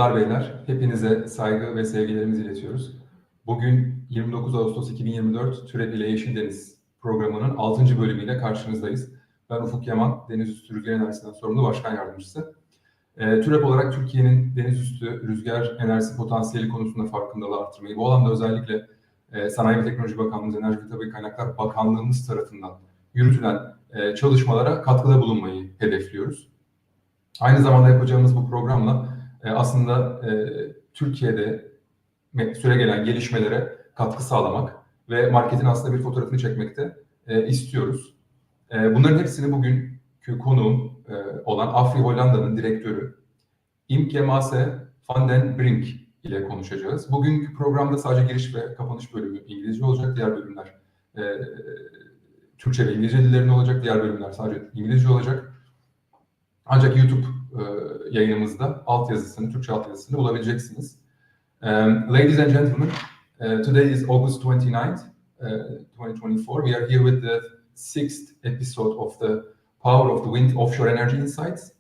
Hanımlar, beyler, hepinize saygı ve sevgilerimizi iletiyoruz. Bugün 29 Ağustos 2024 TÜREB ile Yeşil Deniz programının 6. bölümüyle karşınızdayız. Ben Ufuk Yaman, deniz üstü rüzgar enerjisinden sorumlu başkan yardımcısı. TÜREB olarak Türkiye'nin deniz üstü rüzgar enerjisi potansiyeli konusunda farkındalığı arttırmayı, bu alanda özellikle Sanayi ve Teknoloji Bakanlığımız, Enerji ve Tabii Kaynaklar Bakanlığımız tarafından yürütülen çalışmalara katkıda bulunmayı hedefliyoruz. Aynı zamanda yapacağımız bu programla aslında Türkiye'de süregelen gelişmelere katkı sağlamak ve marketin aslında bir fotoğrafını çekmekte istiyoruz. Bunların hepsini bugünkü konuğum olan Afry Hollanda'nın direktörü Imke Maassen van den Brink ile konuşacağız. Bugünkü programda sadece giriş ve kapanış bölümü İngilizce olacak, diğer bölümler Türkçe ve İngilizce dillerinde olacak, diğer bölümler sadece İngilizce olacak. Ancak YouTube yayınımızda altyazısını, Türkçe altyazısını bulabileceksiniz. Ladies and gentlemen, today is August 29th, 2024. We are here with the 6th episode of the Power of the Wind Offshore Energy Insights.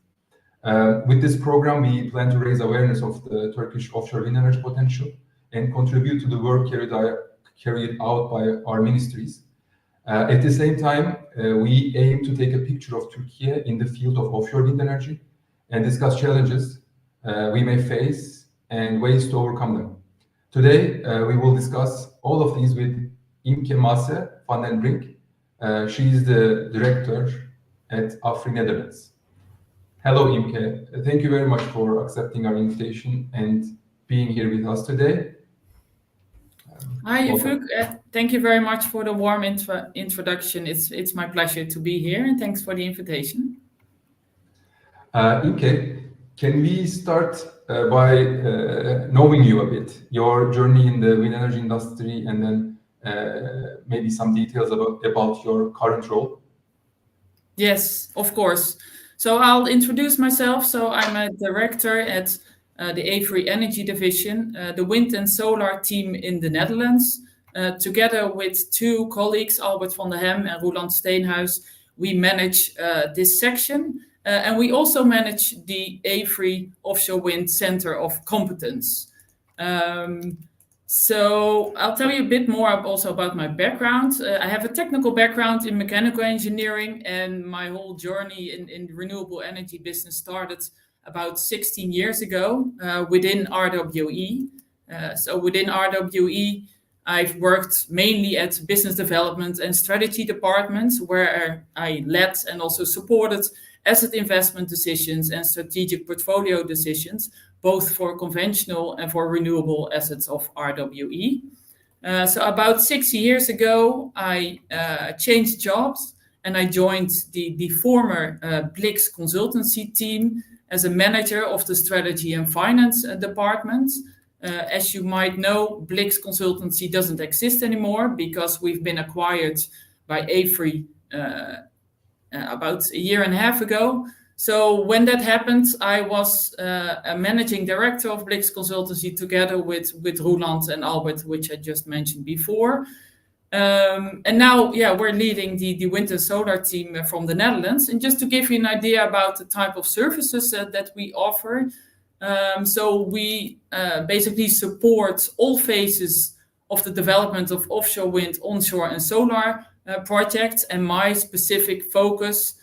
With this program, we plan to raise awareness of the Turkish offshore wind energy potential and contribute to the work carried out by our ministries. At the same time, we aim to take a picture of Turkey in the field of offshore wind energy and discuss challenges we may face and ways to overcome them. Today, we will discuss all of these with Imke Maassen van den Brink. She is the director at Afry Netherlands. Hello, Imke. Thank you very much for accepting our invitation and being here with us today. Hi, Ufuk. Thank you very much for the warm introduction. It's my pleasure to be here, and thanks for the invitation. Imke, can we start by knowing you a bit, your journey in the wind energy industry, and then maybe some details about your current role? Yes, of course. So I'll introduce myself. So I'm a director at the Afry Energy division, the wind and solar team in the Netherlands. Together with two colleagues, Albert van der Hem and Roland Steenhuis, we manage this section. And we also manage the Afry Offshore Wind Center of Competence. So I'll tell you a bit more also about my background. I have a technical background in mechanical engineering, and my whole journey in the renewable energy business started about 16 years ago within RWE. So within RWE, I've worked mainly at business development and strategy departments, where I led and also supported asset investment decisions and strategic portfolio decisions, both for conventional and for renewable assets of RWE. So about 6 years ago, I changed jobs and I joined the former Blix consultancy team as a manager of the strategy and finance department. As you might know, Blix consultancy doesn't exist anymore because we've been acquired by Afry about a year and a half ago. So when that happened, I was a managing director of Blix Consultancy together with Roland and Albert, which I just mentioned before. And now, we're leading the wind and solar team from the Netherlands. And just to give you an idea about the type of services that we offer, so we basically support all phases of the development of offshore wind, onshore and solar projects. And my specific focus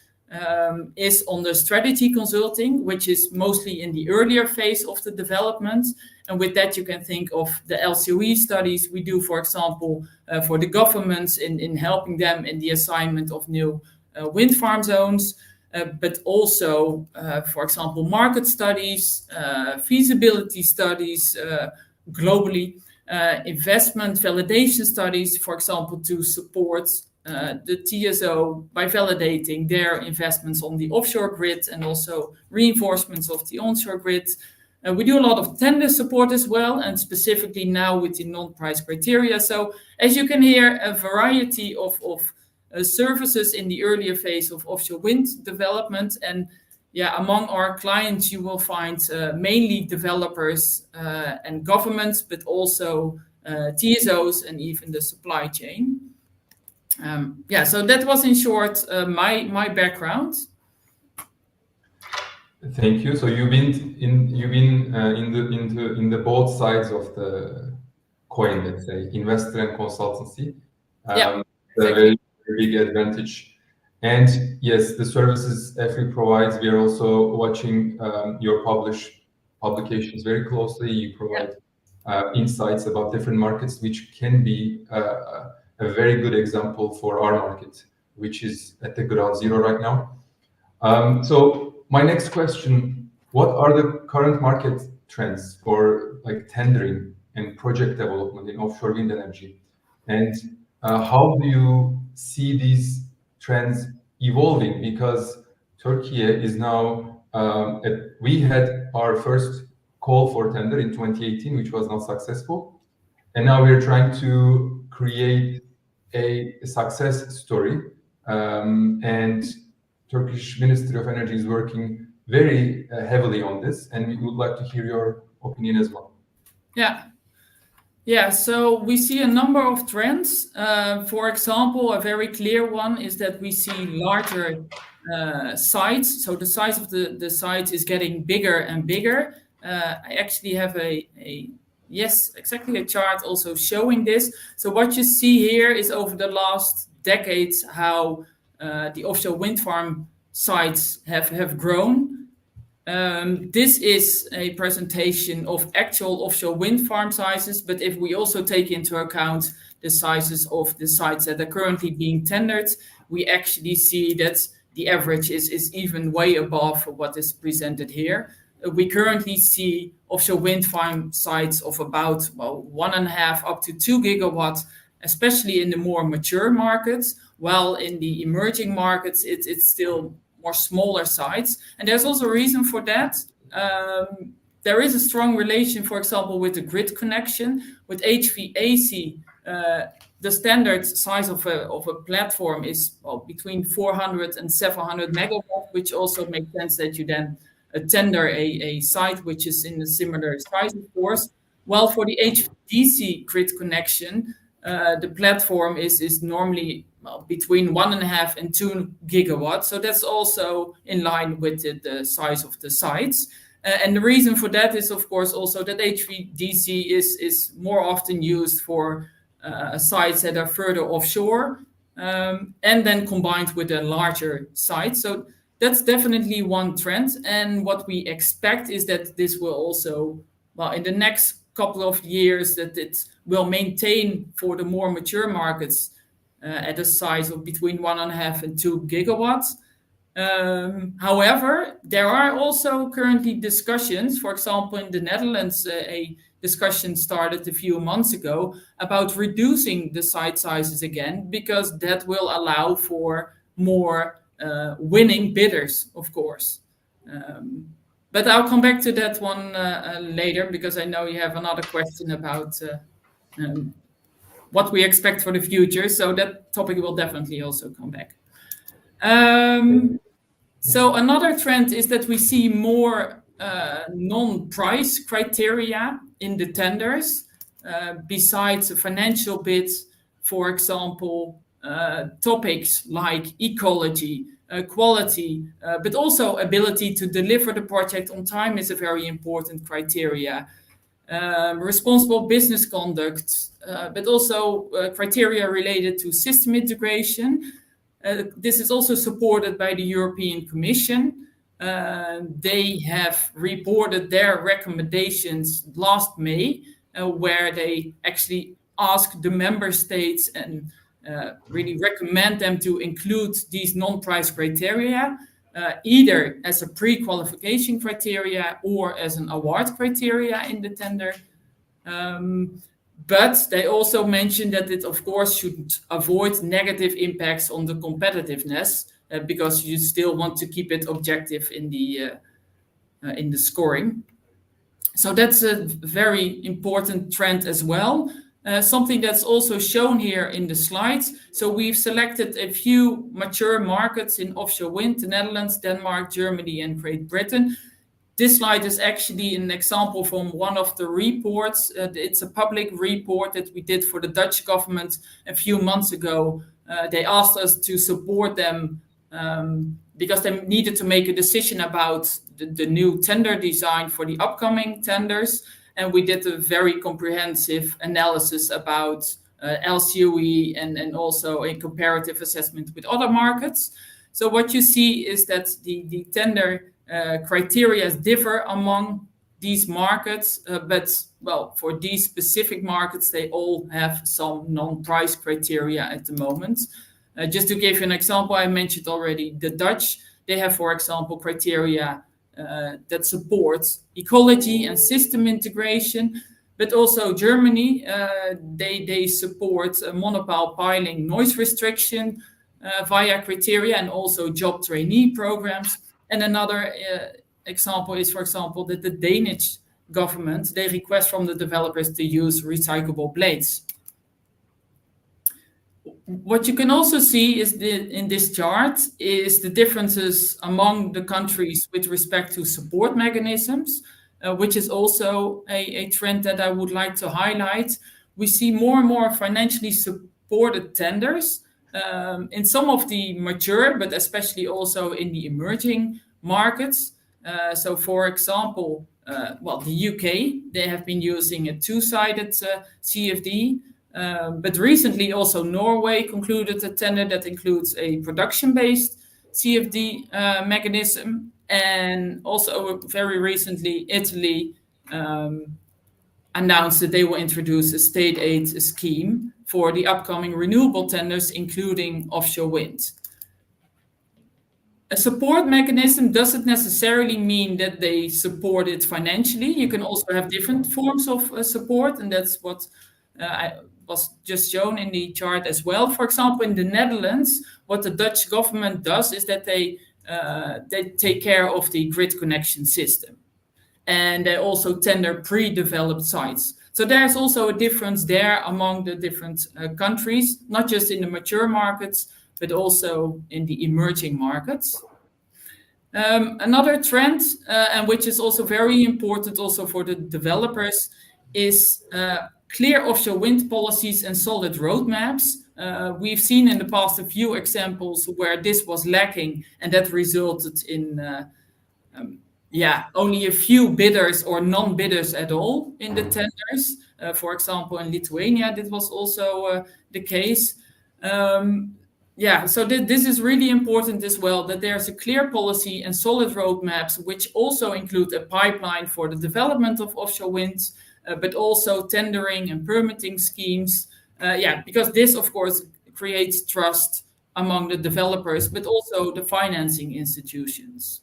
is on the strategy consulting, which is mostly in the earlier phase of the development. And with that, you can think of the LCOE studies we do, for example, for the governments in helping them in the assignment of new wind farm zones, but also, for example, market studies, feasibility studies globally, investment validation studies, for example, to support the TSO by validating their investments on the offshore grid and also reinforcements of the onshore grid. We do a lot of tender support as well, and specifically now with the non-price criteria. So as you can hear, a variety of services in the earlier phase of offshore wind development. And among our clients, you will find mainly developers and governments, but also TSOs and even the supply chain. So that was in short my background. Thank you. So you've been in the both sides of the coin, let's say, investor and consultancy. Yeah, A exactly. very big advantage. And yes, the services Afry provides, we are also watching your publications very closely. You provide insights about different markets, which can be a very good example for our market, which is at the ground zero right now. So my next question, what are the current market trends for like tendering and project development in offshore wind energy? And how do you see these trends evolving? Because Turkey is now, we had our first call for tender in 2018, which was not successful. And now we're trying to create a success story. And Turkish Ministry of Energy is working very heavily on this, and we would like to hear your opinion as well. Yeah, so we see a number of trends. For example, a very clear one is that we see larger sites. So the size of the sites is getting bigger and bigger. I actually have yes, exactly a chart also showing this. So what you see here is over the last decades how the offshore wind farm sites have grown. This is a presentation of actual offshore wind farm sizes, but if we also take into account the sizes of the sites that are currently being tendered, we actually see that the average is even way above what is presented here. We currently see offshore wind farm sites of about 1.5 up to 2 gigawatts, especially in the more mature markets, while in the emerging markets, it's still more smaller sites. And there's also a reason for that. There is a strong relation, for example, with the grid connection. With HVAC, the standard size of a platform is between 400 and 700 megawatts, which also makes sense that you then tender a site which is in a similar size, of course. While for the HVDC grid connection, the platform is normally between 1.5 and 2 gigawatts. So that's also in line with the size of the sites. And the reason for that is, of course, also that HVDC is more often used for sites that are further offshore, and then combined with a larger site. So that's definitely one trend. And what we expect is that this will also, in the next couple of years, that it will maintain for the more mature markets at a size of between 1.5 and 2 gigawatts. However, there are also currently discussions, for example, in the Netherlands, a discussion started a few months ago about reducing the site sizes again, because that will allow for more winning bidders, of course. But I'll come back to that one later, because I know you have another question about what we expect for the future. So that topic will definitely also come back. So another trend is that we see more non-price criteria in the tenders, besides a financial bid, for example, topics like ecology, quality, but also ability to deliver the project on time is a very important criteria. Responsible business conduct, but also criteria related to system integration. This is also supported by the European Commission. They have reported their recommendations last May, where they actually ask the member states and really recommend them to include these non-price criteria, either as a pre-qualification criteria or as an award criteria in the tender. But they also mentioned that it, of course, should avoid negative impacts on the competitiveness, because you still want to keep it objective in the scoring. So that's a very important trend as well. Something that's also shown here in the slides. So we've selected a few mature markets in offshore wind: the Netherlands, Denmark, Germany, and Great Britain. This slide is actually an example from one of the reports. It's a public report that we did for the Dutch government a few months ago. They asked us to support them because they needed to make a decision about the new tender design for the upcoming tenders. And we did a very comprehensive analysis about LCOE and also a comparative assessment with other markets. So what you see is that the tender criteria differ among these markets, but well, for these specific markets, they all have some non-price criteria at the moment. Just to give you an example, I mentioned already the Dutch, they have, for example, criteria that support ecology and system integration, but also Germany, they support monopile piling noise restriction via criteria and also job trainee programs. And another example is, for example, that the Danish government, they request from the developers to use recyclable blades. What you can also see is in this chart is the differences among the countries with respect to support mechanisms, which is also a trend that I would like to highlight. We see more and more financially supported tenders in some of the mature, but especially also in the emerging markets. So, for example, well, the UK, they have been using a two-sided CFD. But recently also Norway concluded a tender that includes a production-based CFD mechanism. And also very recently, Italy announced that they will introduce a state aid scheme for the upcoming renewable tenders, including offshore wind. A support mechanism doesn't necessarily mean that they support it financially. You can also have different forms of support, and that's what was just shown in the chart as well. For example, in the Netherlands, what the Dutch government does is that they take care of the grid connection system. And they also tender pre-developed sites. So there's also a difference there among the different countries, not just in the mature markets, but also in the emerging markets. Another trend, and which is also very important also for the developers, is clear offshore wind policies and solid roadmaps. We've seen in the past a few examples where this was lacking, and that resulted in only a few bidders or non-bidders at all in the tenders. For example, in Lithuania, this was also the case. So this is really important as well, that there's a clear policy and solid roadmaps, which also include a pipeline for the development of offshore wind, but also tendering and permitting schemes. Because this, of course, creates trust among the developers, but also the financing institutions.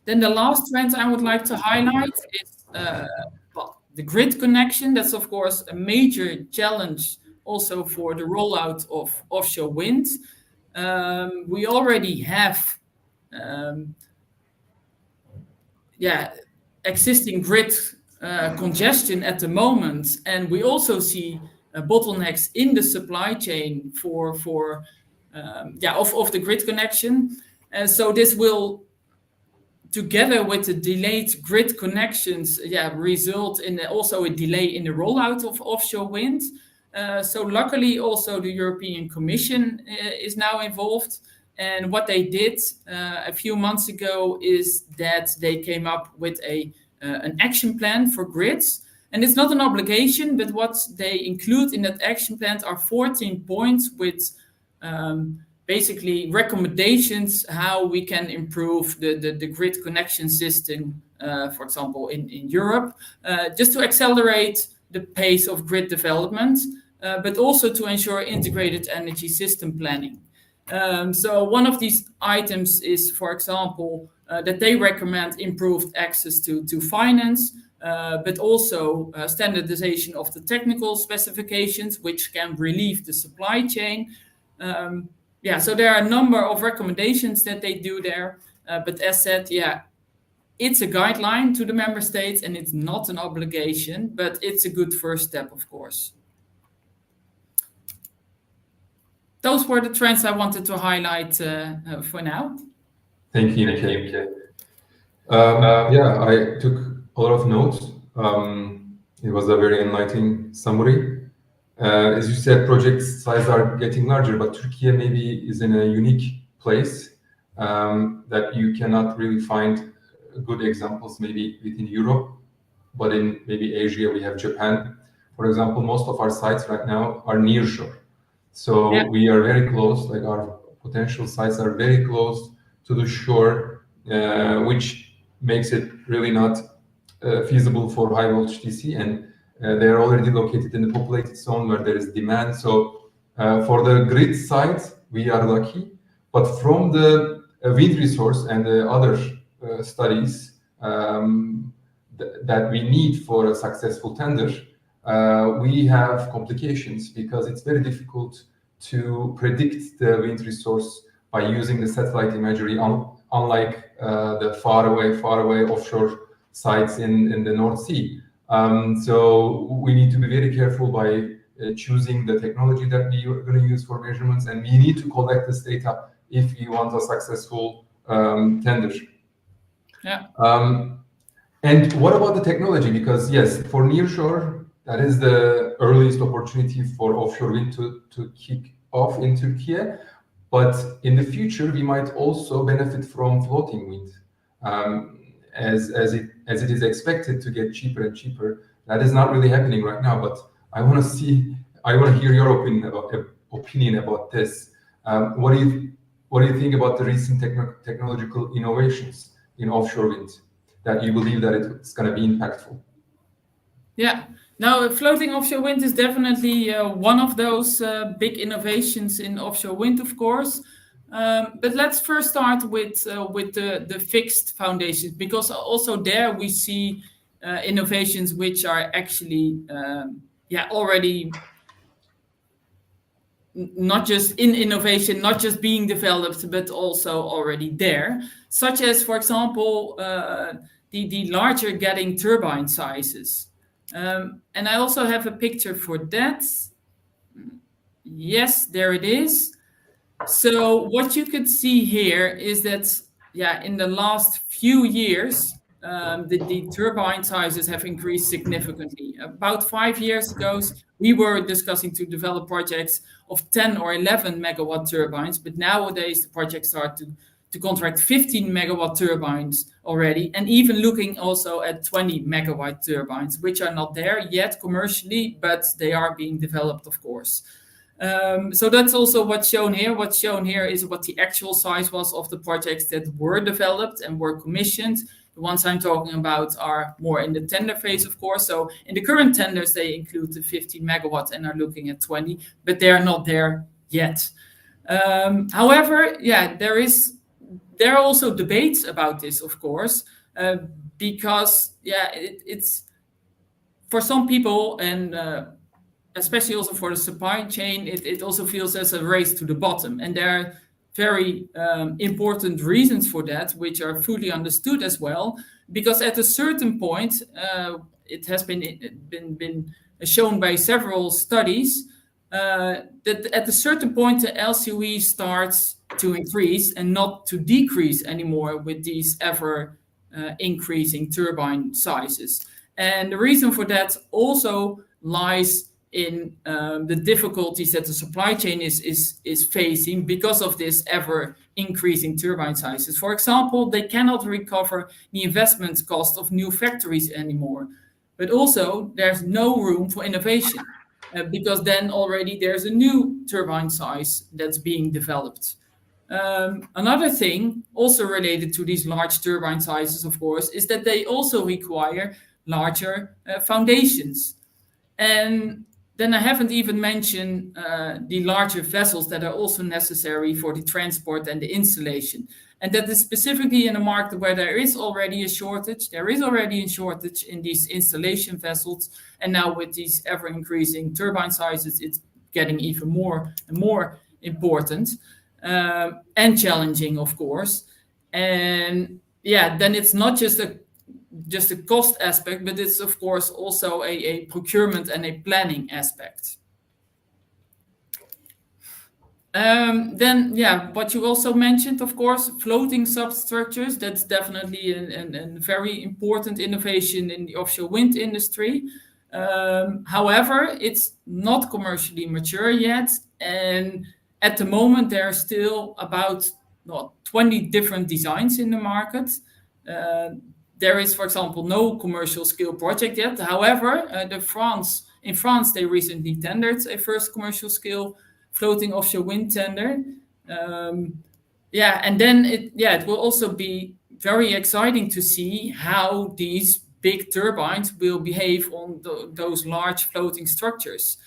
Then the last trend I would like to highlight is the grid connection. That's, of course, a major challenge also for the rollout of offshore wind. We already have existing grid congestion at the moment, and we also see bottlenecks in the supply chain of the grid connection. So this will, together with the delayed grid connections, result in also a delay in the rollout of offshore wind. So luckily also the European Commission is now involved. And what they did a few months ago is that they came up with an action plan for grids. And it's not an obligation, but what they include in that action plan are 14 points with basically recommendations how we can improve the grid connection system, for example, in Europe, just to accelerate the pace of grid development, but also to ensure integrated energy system planning. So one of these items is, for example, that they recommend improved access to finance, but also standardization of the technical specifications, which can relieve the supply chain. So there are a number of recommendations that they do there. But as said, it's a guideline to the member states and it's not an obligation, but it's a good first step, of course. Those were the trends I wanted to highlight for now. Thank you, Imke. I took a lot of notes. It was a very enlightening summary. As you said, project sizes are getting larger, but Turkey maybe is in a unique place that you cannot really find good examples maybe within Europe, but in maybe Asia we have Japan. For example, most of our sites right now are near shore. So we are very close, like our potential sites are very close to the shore, which makes it really not feasible for high voltage DC, and they are already located in the populated zone where there is demand. So for the grid side, we are lucky, but from the wind resource and the other studies that we need for a successful tender, we have complications because it's very difficult to predict the wind resource by using the satellite imagery, unlike the far away offshore sites in the North Sea. So we need to be very careful by choosing the technology that we are going to use for measurements, and we need to collect this data if we want a successful tender. Yeah. And what about the technology? Because yes, for nearshore, that is the earliest opportunity for offshore wind to kick off in Turkey. But in the future, we might also benefit from floating wind, as it is expected to get cheaper and cheaper. That is not really happening right now. But I want to hear your opinion about this. What do you think about the recent technological innovations in offshore wind that you believe that it's going to be impactful? Yeah. Now, floating offshore wind is definitely one of those big innovations in offshore wind, of course. But let's first start with the fixed foundations, because also there we see innovations which are actually already not just in innovation, not just being developed, but also already there, such as, for example, the larger getting turbine sizes. And I also have a picture for that. Yes, there it is. So what you could see here is that, in the last few years, the turbine sizes have increased significantly. About 5 years ago, we were discussing to develop projects of 10 or 11 megawatt turbines, but nowadays the projects start to contract 15 megawatt turbines already, and even looking also at 20 megawatt turbines, which are not there yet commercially, but they are being developed, of course. So that's also what's shown here. What's shown here is what the actual size was of the projects that were developed and were commissioned. The ones I'm talking about are more in the tender phase, of course. So in the current tenders, they include the 15 megawatts and are looking at 20, but they are not there yet. However, there are also debates about this, of course, because it's for some people, and especially also for the supply chain, it also feels as a race to the bottom. And there are very important reasons for that, which are fully understood as well, because at a certain point, it has been shown by several studies that at a certain point, the LCOE starts to increase and not to decrease anymore with these ever increasing turbine sizes. And the reason for that also lies in the difficulties that the supply chain is facing because of this ever increasing turbine sizes. For example, they cannot recover the investment cost of new factories anymore. But also there's no room for innovation because then already there's a new turbine size that's being developed. Another thing also related to these large turbine sizes, of course, is that they also require larger foundations. And then I haven't even mentioned the larger vessels that are also necessary for the transport and the installation. And that is specifically in a market where there is already a shortage. There is already a shortage in these installation vessels. And now with these ever increasing turbine sizes, it's getting even more and more important and challenging, of course. And then it's not just a cost aspect, but it's of course also a procurement and a planning aspect. What you also mentioned, of course, floating substructures. That's definitely a very important innovation in the offshore wind industry. However, it's not commercially mature yet, and at the moment there are still about 20 different designs in the market. There is, for example, no commercial scale project yet. However, in France, they recently tendered a first commercial scale floating offshore wind tender. And then it will also be very exciting to see how these big turbines will behave on those large floating structures.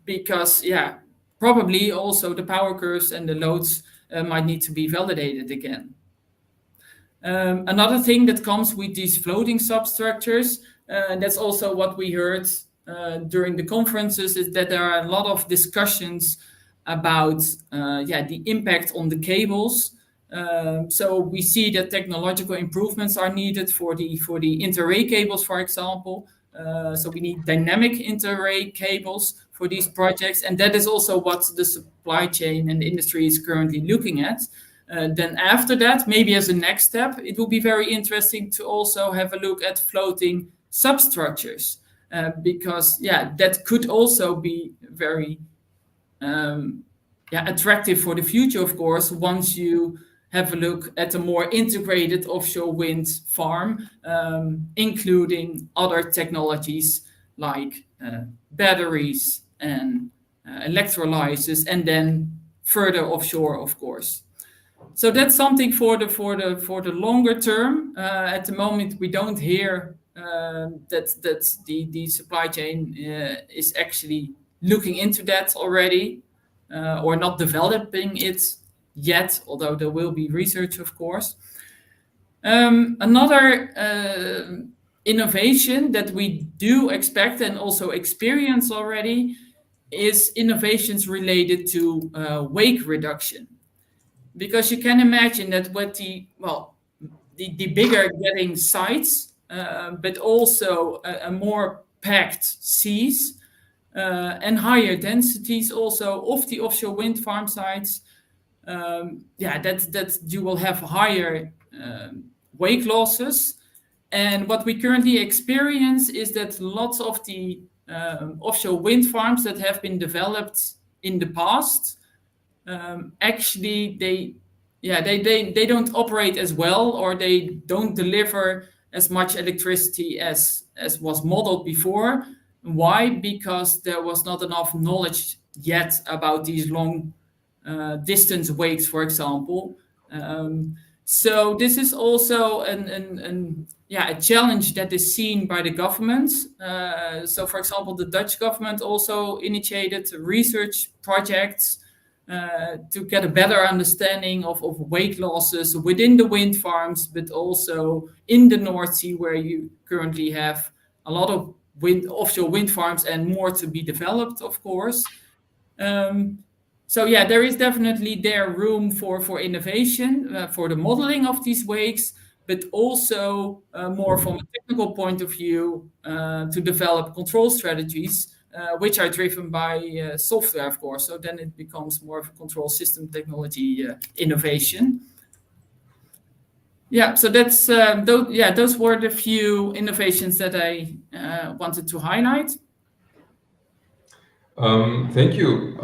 Because probably also the power curves and the loads might need to be validated again. Another thing that comes with these floating substructures, that's also what we heard during the conferences, is that there are a lot of discussions about the impact on the cables. So we see that technological improvements are needed for the inter-array cables, for example. So we need dynamic inter-array cables for these projects, and that is also what the supply chain and the industry is currently looking at. Then after that, maybe as a next step, it will be very interesting to also have a look at floating substructures, because that could also be very attractive for the future, of course, once you have a look at a more integrated offshore wind farm, including other technologies like batteries and electrolysis, and then further offshore, of course. So that's something for the longer term. At the moment, we don't hear that the supply chain is actually looking into that already, or not developing it yet, although there will be research, of course. Another innovation that we do expect and also experience already is innovations related to wake reduction. Because you can imagine that with the bigger getting sites, but also a more packed seas and higher densities also of the offshore wind farm sites, that you will have higher wake losses. And what we currently experience is that lots of the offshore wind farms that have been developed in the past, actually they don't operate as well, or they don't deliver as much electricity as was modeled before. Why? Because there was not enough knowledge yet about these long distance wakes, for example. So this is also a challenge that is seen by the government. So, for example, the Dutch government also initiated research projects to get a better understanding of wake losses within the wind farms, but also in the North Sea, where you currently have a lot of offshore wind farms and more to be developed, of course. So there is definitely room for innovation, for the modeling of these wakes, but also more from a technical point of view to develop control strategies, which are driven by software, of course. So then it becomes more of a control system technology innovation. So that's those were the few innovations that I wanted to highlight. Thank you.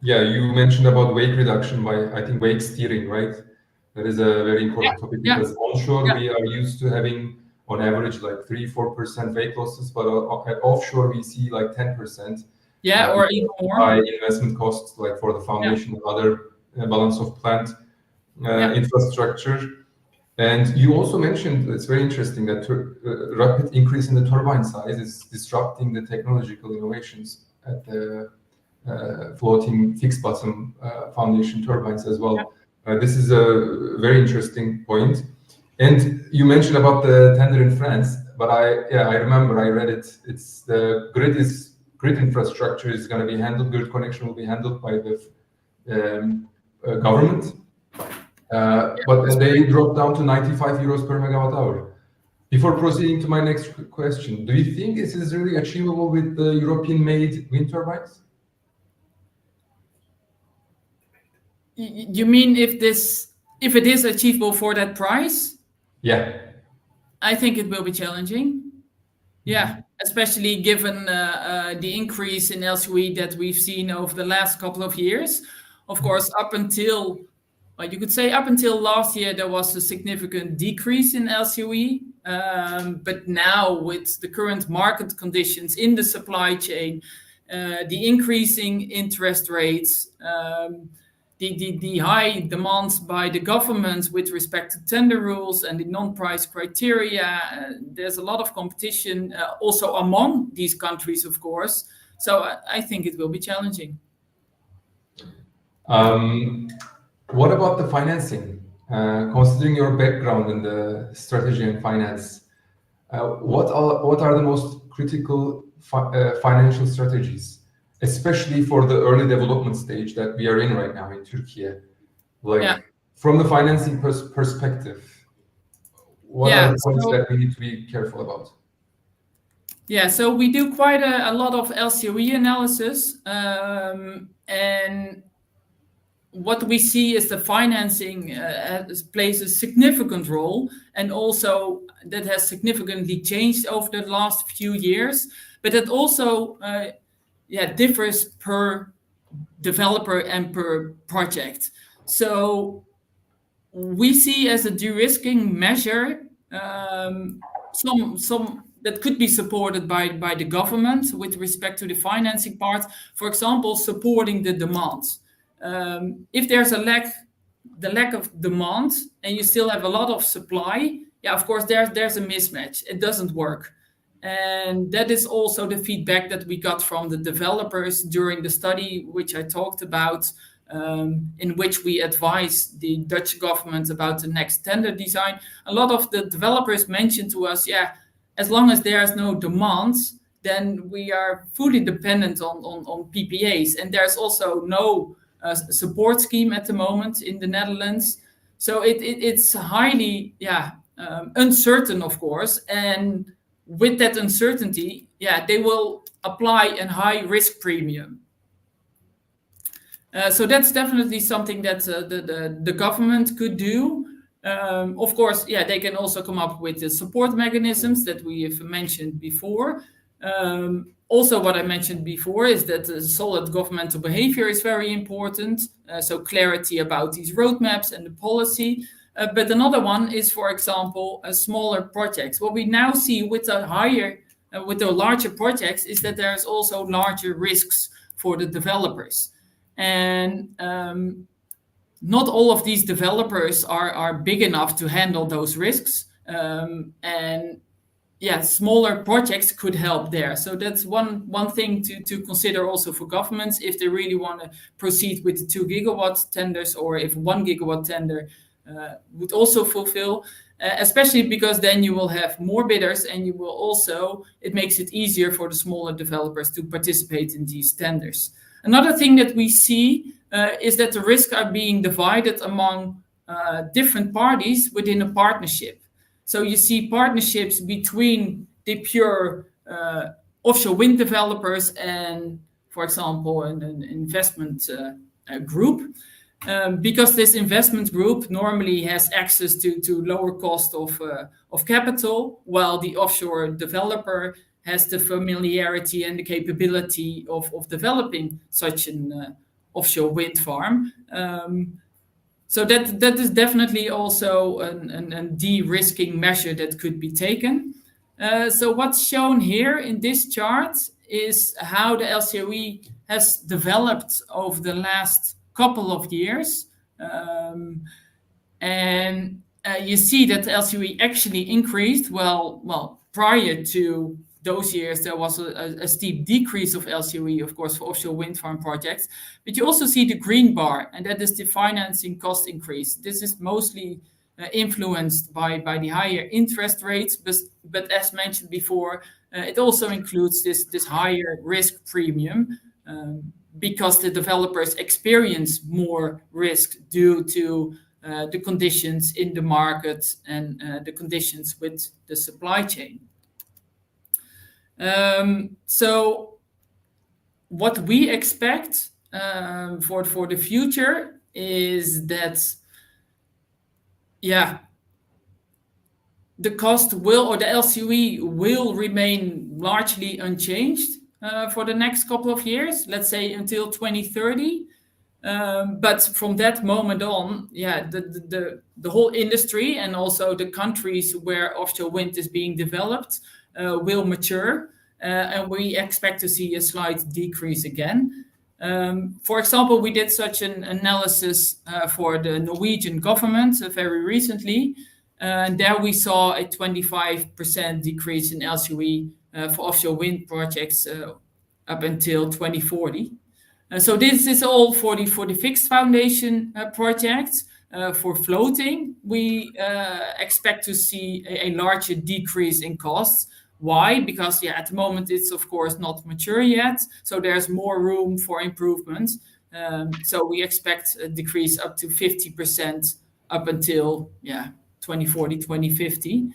You mentioned about wake reduction by, I think, wake steering, right? That is a very important topic, because onshore we are used to having on average like 3-4% wake losses, but at offshore we see like 10%. Or even more. High investment costs, like for the foundation and other balance of plant infrastructure. And you also mentioned, it's very interesting, that rapid increase in the turbine size is disrupting the technological innovations at the floating fixed bottom foundation turbines as well. This is a very interesting point. And you mentioned about the tender in France, but I remember I read it. It's the grid infrastructure is going to be handled. Grid connection will be handled by the government. But they dropped down to 95 euros per megawatt hour. Before proceeding to my next question, do you think this is really achievable with the European-made wind turbines? You mean if it is achievable for that price? Yeah. I think it will be challenging. Yeah, especially given the increase in LCOE that we've seen over the last couple of years. Of course, up until well, you could say up until last year, there was a significant decrease in LCOE. But now with the current market conditions in the supply chain, the increasing interest rates, the high demands by the government with respect to tender rules and the non-price criteria, there's a lot of competition also among these countries, of course. So I think it will be challenging. What about the financing? Considering your background in the strategy and finance, what are the most critical financial strategies, especially for the early development stage that we are in right now in Turkey? From the financing perspective, what are the points that we need to be careful about? Yeah, so we do quite a lot of LCOE analysis, and what we see is the financing plays a significant role, and also that has significantly changed over the last few years. But it also differs per developer and per project. So we see as a de-risking measure some that could be supported by the government with respect to the financing part. For example, supporting the demand. If there's the lack of demand and you still have a lot of supply, of course there's a mismatch. It doesn't work. And that is also the feedback that we got from the developers during the study, which I talked about, in which we advised the Dutch government about the next tender design. A lot of the developers mentioned to us, as long as there's no demand, then we are fully dependent on PPAs. And there's also no support scheme at the moment in the Netherlands. So it's highly uncertain, of course. And with that uncertainty, they will apply a high risk premium. So that's definitely something that the government could do. Of course, they can also come up with the support mechanisms that we have mentioned before. Also, what I mentioned before is that solid governmental behavior is very important. So clarity about these roadmaps and the policy. But another one is, for example, smaller projects. What we now see with the larger projects is that there's also larger risks for the developers. And not all of these developers are big enough to handle those risks. And smaller projects could help there. So that's one thing to consider also for governments if they really want to proceed with the 2 gigawatt tenders, or if 1 gigawatt tender would also fulfill, especially because then you will have more bidders, and you will also, it makes it easier for the smaller developers to participate in these tenders. Another thing that we see is that the risks are being divided among different parties within a partnership. So you see partnerships between the pure offshore wind developers and, for example, an investment group. Because this investment group normally has access to lower cost of capital, while the offshore developer has the familiarity and the capability of developing such an offshore wind farm. So that is definitely also a de-risking measure that could be taken. So what's shown here in this chart is how the LCOE has developed over the last couple of years. And you see that the LCOE actually increased. Well, prior to those years, there was a steep decrease of LCOE, of course, for offshore wind farm projects. But you also see the green bar, and that is the financing cost increase. This is mostly influenced by the higher interest rates, but as mentioned before, it also includes this higher risk premium, because the developers experience more risk due to the conditions in the market and the conditions with the supply chain. So what we expect for the future is that, the cost will, or the LCOE will remain largely unchanged for the next couple of years, let's say until 2030. But from that moment on, the whole industry and also the countries where offshore wind is being developed will mature, and we expect to see a slight decrease again. For example, we did such an analysis for the Norwegian government very recently, and there we saw a 25% decrease in LCOE for offshore wind projects up until 2040. So this is all for the fixed foundation projects. For floating, we expect to see a larger decrease in costs. Why? Because at the moment it's of course not mature yet, so there's more room for improvement. So we expect a decrease up to 50% up until 2040, 2050.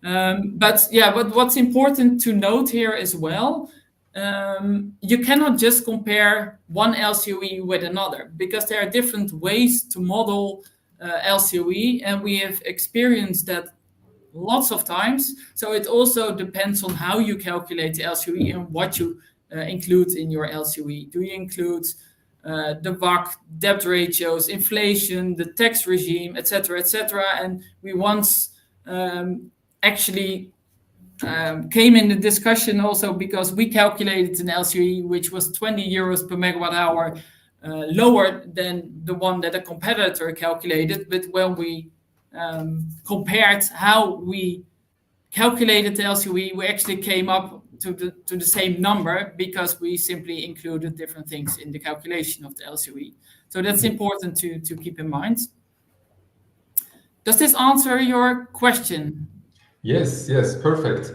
But what's important to note here as well, you cannot just compare one LCOE with another, because there are different ways to model LCOE, and we have experienced that lots of times. So it also depends on how you calculate the LCOE and what you include in your LCOE. Do you include the WACC, debt ratios, inflation, the tax regime, etc., etc.? And we once actually came in the discussion also because we calculated an LCOE which was 20 euros per megawatt hour lower than the one that a competitor calculated. But when we compared how we calculated the LCOE, we actually came up to the same number because we simply included different things in the calculation of the LCOE. So that's important to keep in mind. Does this answer your question? Yes, perfect.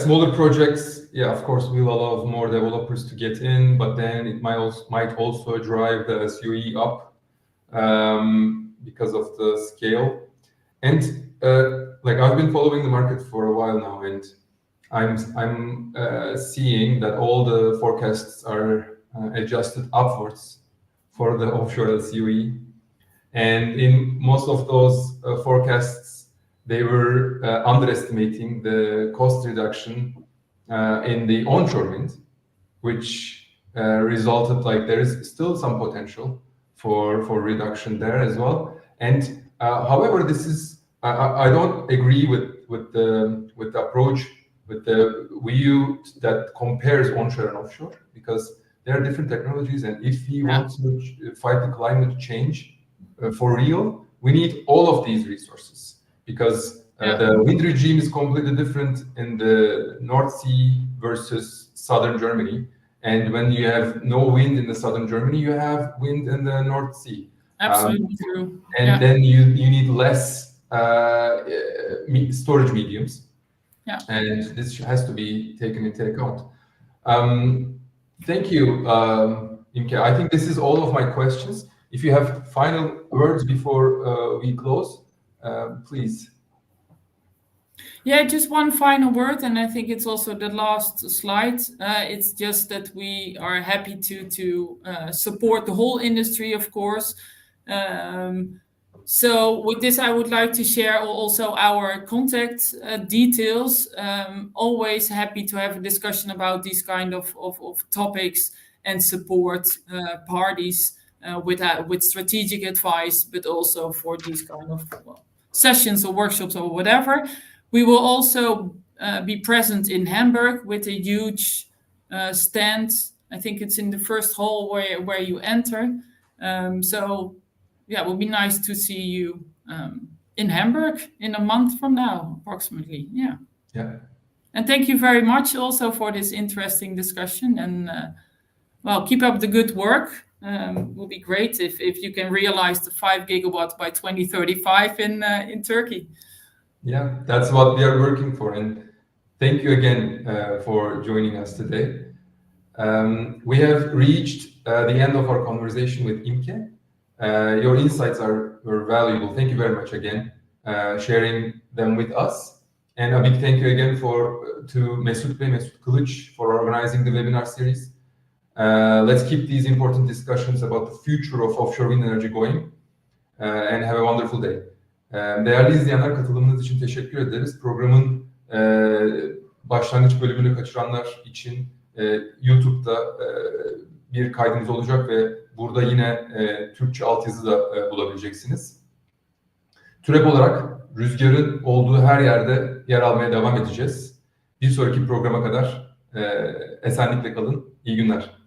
Smaller projects, of course, will allow more developers to get in, but then it might also drive the LCOE up because of the scale. And I've been following the market for a while now, and I'm seeing that all the forecasts are adjusted upwards for the offshore LCOE. And in most of those forecasts, they were underestimating the cost reduction in the onshore wind, which resulted there is still some potential for reduction there as well. And however, this is I don't agree with the approach, with the view that compares onshore and offshore, because there are different technologies, and if we want to fight the climate change for real, we need all of these resources, because the wind regime is completely different in the North Sea versus southern Germany. And when you have no wind in the southern Germany, you have wind in the North Sea. Absolutely true. And then you need less storage mediums. Yeah. And this has to be taken into account. Thank you, Imke. I think this is all of my questions. If you have final words before we close, please. Yeah, just one final word, and I think it's also the last slide. It's just that we are happy to support the whole industry, of course. So with this, I would like to share also our contact details. Always happy to have a discussion about these kind of topics and support parties with strategic advice, but also for these kind of sessions or workshops or whatever. We will also be present in Hamburg with a huge stand. I think it's in the first hall where you enter. So yeah, it would be nice to see you in Hamburg in a month from now, approximately. Yeah. And thank you very much also for this interesting discussion. And keep up the good work. It will be great if you can realize the 5 gigawatts by 2035 in Turkey. Yeah, that's what we are working for. And thank you again for joining us today. We have reached the end of our conversation with Imke. Your insights were valuable. Thank you very much again, sharing them with us. And a big thank you again to Mesut Kılıç for organizing the webinar series. Let's keep these important discussions about the future of offshore wind energy going, and have a wonderful day. Değerli izleyenler, katılımınız için teşekkür ederiz. Programın başlangıç bölümünü kaçıranlar için YouTube'da bir kaydımız olacak ve burada yine Türkçe altyazı da bulabileceksiniz. TÜREB olarak rüzgarın olduğu her yerde yer almaya devam edeceğiz. Bir sonraki programa kadar esenlikle kalın. İyi günler.